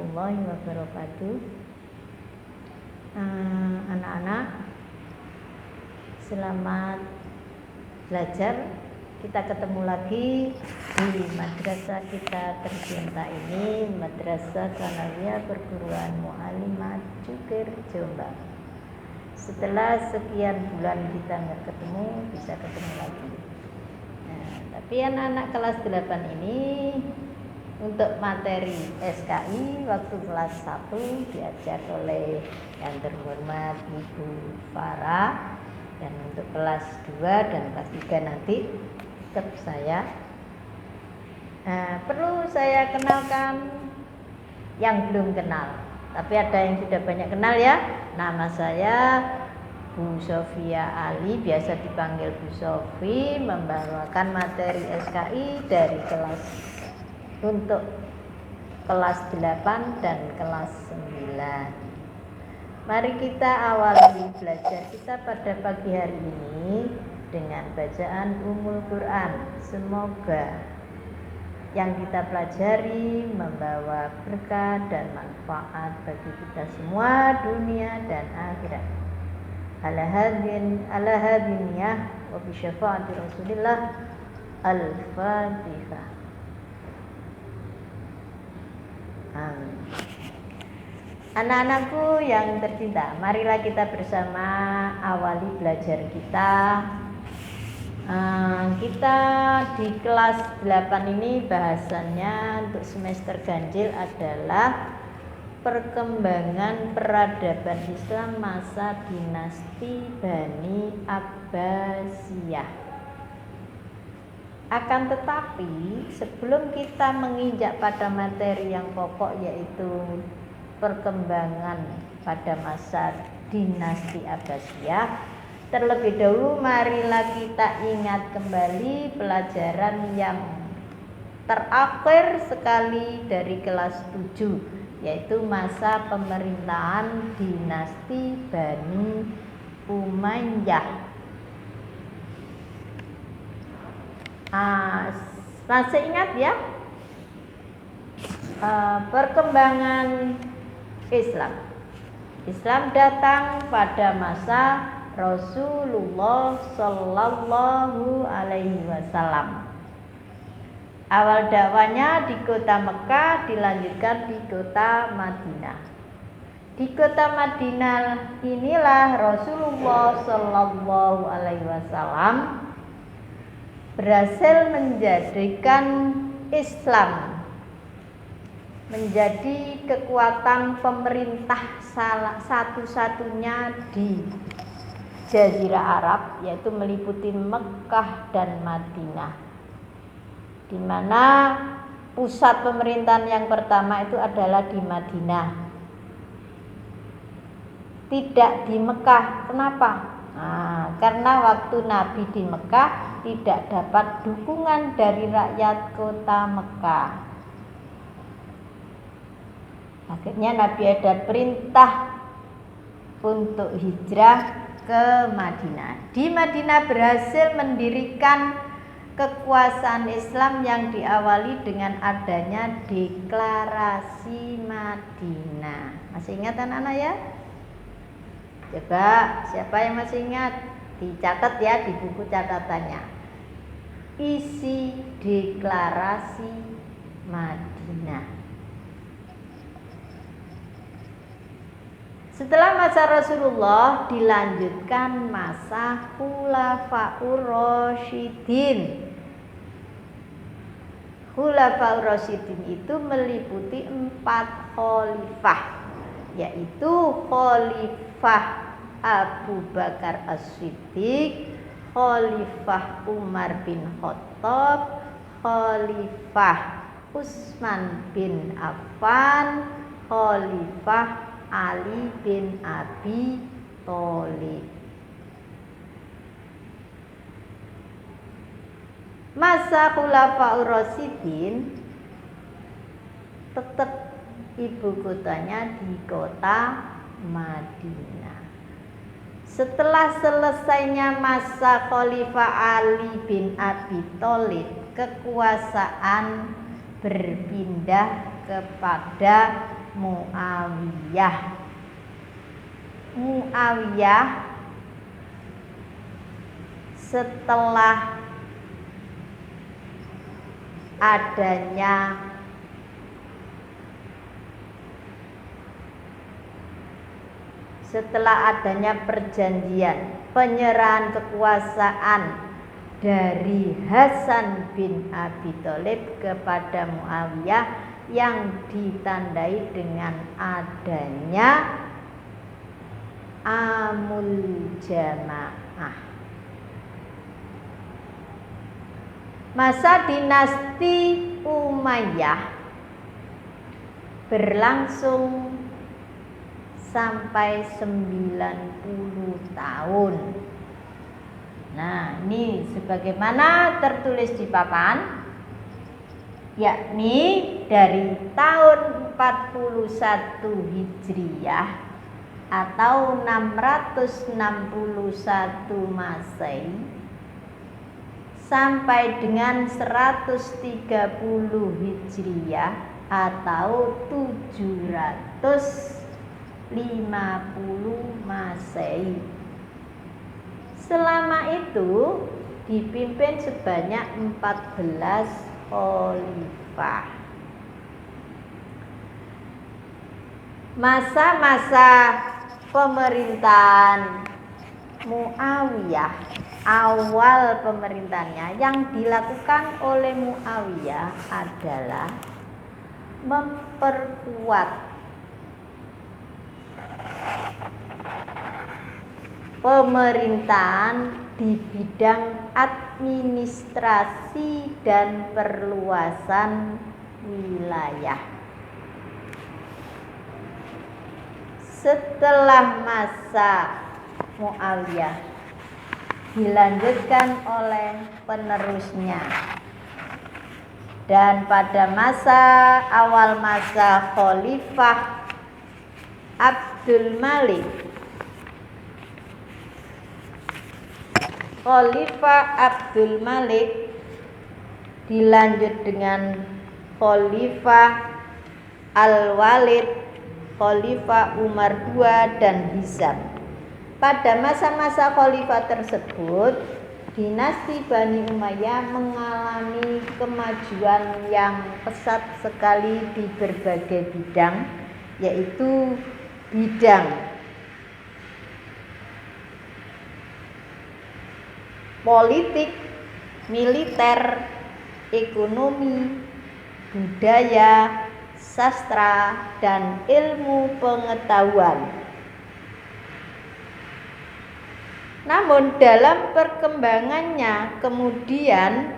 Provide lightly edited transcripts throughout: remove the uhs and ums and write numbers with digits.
warahmatullahi wabarakatuh. Anak-anak, selamat belajar. Kita ketemu lagi di madrasah kita tercinta ini, Madrasah Tsanawiyah Perguruan Mu'allimah Cukir, Jombang. Setelah sekian bulan kita nggak ketemu, bisa ketemu lagi. Tapi anak-anak kelas 8 ini untuk materi SKI waktu kelas 1 diajar oleh yang terhormat Ibu Farah, dan untuk kelas 2 dan kelas 3 nanti tetap saya. Perlu saya kenalkan yang belum kenal, tapi ada yang sudah banyak kenal ya. Nama saya Bu Sofia Ali, biasa dipanggil Bu Sofi, membawakan materi SKI dari untuk kelas 8 dan kelas 9. Mari kita awali belajar kita pada pagi hari ini dengan bacaan Ummul Quran. Semoga yang kita pelajari membawa berkah dan manfaat bagi kita semua dunia dan akhirat. Ala hadiniyah wa bi syafaati Rasulillah. Al-Fatihah. Amin. Anak-anakku yang tercinta, marilah kita bersama awali belajar kita. Kita di kelas 8 ini bahasannya untuk semester ganjil adalah perkembangan peradaban Islam masa dinasti Bani Abbasiyah. Akan tetapi sebelum kita menginjak pada materi yang pokok, yaitu perkembangan pada masa dinasti Abbasiyah, terlebih dahulu marilah kita ingat kembali pelajaran yang terakhir sekali dari kelas 7, yaitu masa pemerintahan dinasti Bani Umayyah. Masih ingat ya perkembangan Islam datang pada masa Rasulullah Shallallahu Alaihi Wasallam. Awal dakwanya di kota Mekah, dilanjutkan di kota Madinah. Di kota Madinah inilah Rasulullah Shallallahu Alaihi Wasallam berhasil menjadikan Islam menjadi kekuatan pemerintah satu-satunya di Jazirah Arab, yaitu meliputi Mekah dan Madinah, di mana pusat pemerintahan yang pertama itu adalah di Madinah, tidak di Mekah. Kenapa? Karena waktu Nabi di Mekah tidak dapat dukungan dari rakyat kota Mekah. Akhirnya Nabi ada perintah untuk hijrah ke Madinah. Di Madinah berhasil mendirikan kekuasaan Islam yang diawali dengan adanya deklarasi Madinah. Masih ingat anak-anak ya? Coba siapa yang masih ingat? Dicatat ya di buku catatannya. Isi deklarasi Madinah. Setelah masa Rasulullah dilanjutkan masa Khulafaur Rasyidin. Khulafaur Rasyidin itu meliputi 4 khalifah, yaitu Khalifah Abu Bakar As-Siddiq, Khalifah Umar bin Khattab, Khalifah Utsman bin Affan, Khalifah Ali bin Abi Thalib. Masa Khulafaur Rasyidin tetap ibu kotanya di kota Madinah. Setelah selesainya masa Khalifah Ali bin Abi Thalib, kekuasaan berpindah kepada Muawiyah. Muawiyah setelah adanya perjanjian penyerahan kekuasaan dari Hasan bin Abi Thalib kepada Muawiyah yang ditandai dengan adanya Amul Jamaah. Masa dinasti Umayyah berlangsung sampai 90 tahun. Nah, ini sebagaimana tertulis di papan, yakni dari tahun 41 Hijriyah atau 661 Masehi sampai dengan 130 Hijriyah atau 750 Masehi. Selama itu dipimpin sebanyak 14 khalifah. Masa-masa pemerintahan Muawiyah, awal pemerintahannya yang dilakukan oleh Muawiyah adalah memperkuat pemerintahan di bidang administrasi dan perluasan wilayah. Setelah masa Muawiyah dilanjutkan oleh penerusnya, dan pada awal masa Khalifah Abdul Malik, Khalifah Abdul Malik dilanjut dengan Khalifah Al-Walid, Khalifah Umar II dan Hisham. Pada masa-masa khalifah tersebut, dinasti Bani Umayyah mengalami kemajuan yang pesat sekali di berbagai bidang, yaitu bidang politik, militer, ekonomi, budaya, sastra, dan ilmu pengetahuan. Namun dalam perkembangannya kemudian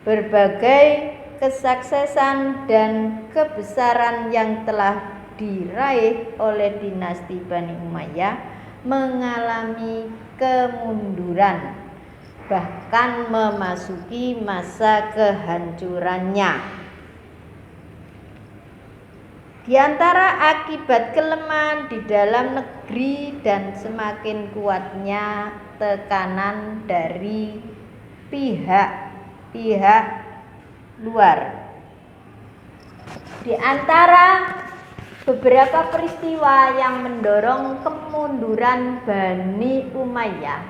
berbagai kesuksesan dan kebesaran yang telah diraih oleh dinasti Bani Umayyah mengalami kemunduran, bahkan memasuki masa kehancurannya. Di antara akibat kelemahan di dalam negeri dan semakin kuatnya tekanan dari pihak luar. Di antara beberapa peristiwa yang mendorong kemunduran Bani Umayyah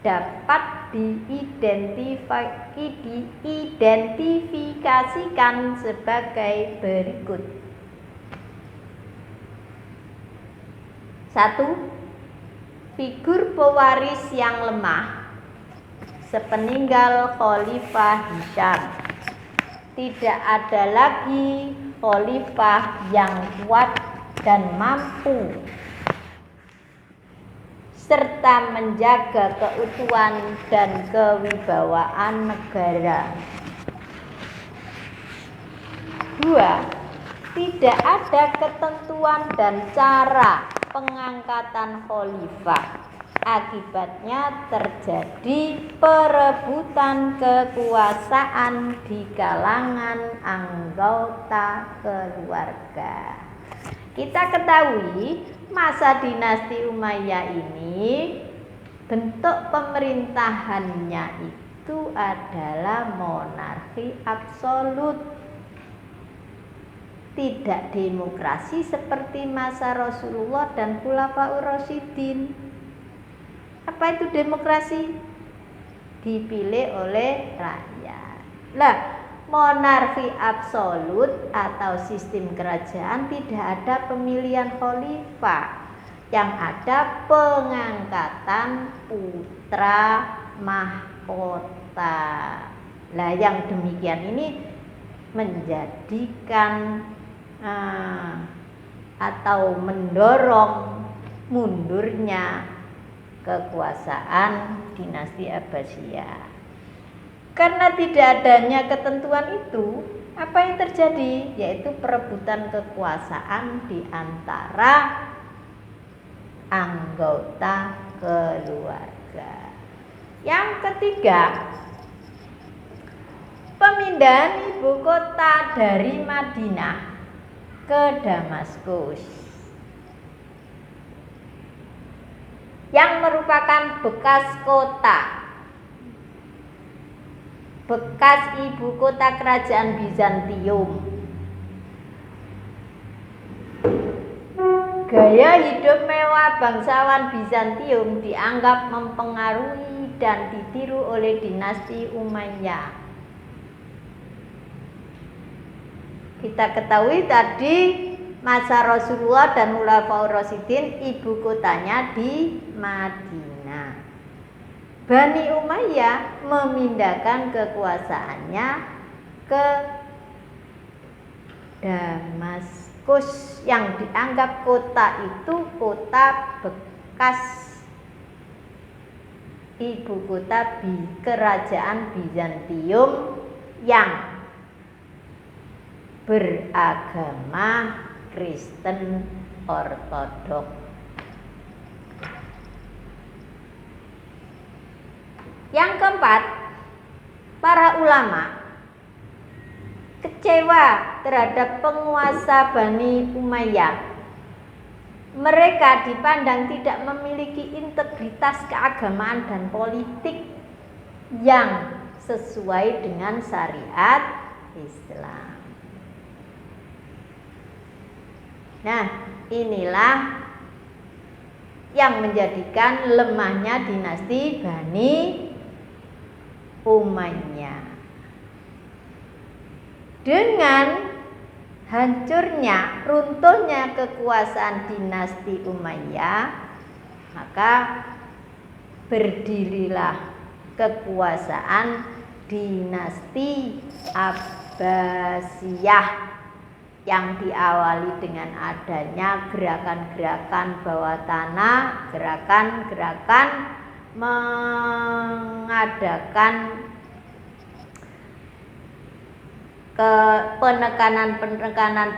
dapat diidentifikasikan sebagai berikut. 1. Figur pewaris yang lemah. Sepeninggal Khalifah Hisham, tidak ada lagi khalifah yang kuat dan mampu serta menjaga keutuhan dan kewibawaan negara. 2. Tidak ada ketentuan dan cara pengangkatan khalifah. Akibatnya terjadi perebutan kekuasaan di kalangan anggota keluarga. Kita ketahui masa dinasti Umayyah ini bentuk pemerintahannya itu adalah monarki absolut. tidak demokrasi seperti masa Rasulullah dan Khulafaur Rasyidin. Apa itu demokrasi? Dipilih oleh rakyat. Lah, monarki absolut atau sistem kerajaan tidak ada pemilihan khalifah. Yang ada pengangkatan putra mahkota. Lah, yang demikian ini menjadikan atau mendorong mundurnya kekuasaan dinasti Abbasiyah. Karena tidak adanya ketentuan itu, apa yang terjadi? Yaitu perebutan kekuasaan di antara anggota keluarga. Yang ketiga, pemindahan ibu kota dari Madinah ke Damaskus, yang merupakan bekas kota, bekas ibu kota kerajaan Bizantium. Gaya hidup mewah bangsawan Bizantium dianggap mempengaruhi dan ditiru oleh dinasti Umayyah. Kita ketahui tadi masa Rasulullah dan Khulafaur Rasyidin ibu kotanya di Madinah. Bani Umayyah memindahkan kekuasaannya ke Damaskus, yang dianggap kota itu kota bekas ibu kota kerajaan Bizantium yang beragama Kristen Ortodok. Yang keempat, para ulama kecewa terhadap penguasa Bani Umayyah. Mereka dipandang tidak memiliki integritas keagamaan dan politik yang sesuai dengan syariat Islam. Nah, inilah yang menjadikan lemahnya dinasti Bani Umayyah. Dengan hancurnya, runtuhnya kekuasaan dinasti Umayyah, maka berdirilah kekuasaan dinasti Abbasiyah yang diawali dengan adanya gerakan-gerakan bawah tanah, gerakan-gerakan mengadakan penekanan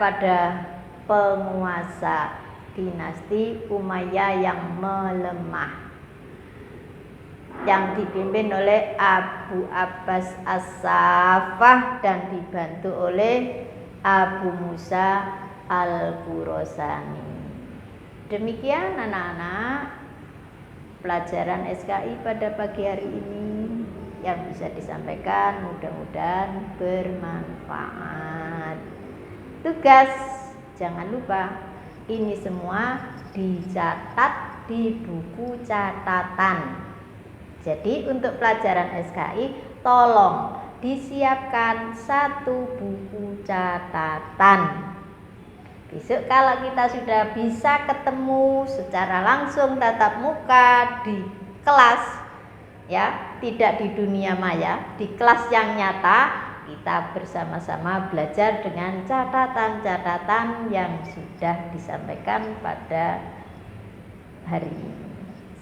pada penguasa dinasti Umayyah yang melemah, yang dipimpin oleh Abu Abbas As-Saffah dan dibantu oleh Abu Musa Al-Khurasani. Demikian anak-anak pelajaran SKI pada pagi hari ini yang bisa disampaikan, mudah-mudahan bermanfaat. Tugas, jangan lupa ini semua dicatat di buku catatan. Jadi untuk pelajaran SKI tolong disiapkan satu buku catatan. Besok kalau kita sudah bisa ketemu secara langsung tatap muka di kelas, ya, tidak di dunia maya, di kelas yang nyata, kita bersama-sama belajar dengan catatan-catatan yang sudah disampaikan pada hari ini.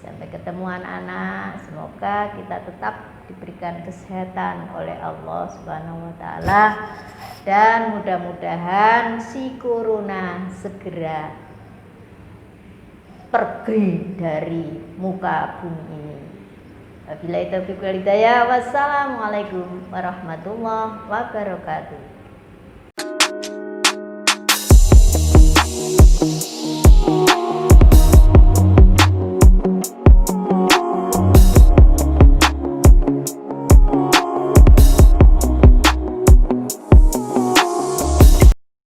Sampai ketemu anak-anak, semoga kita tetap diberikan kesehatan oleh Allah Subhanahu wa taala, dan mudah-mudahan si corona segera pergi dari muka bumi ini. Wabillahi taufiq wal hidayah. Wassalamualaikum warahmatullahi wabarakatuh.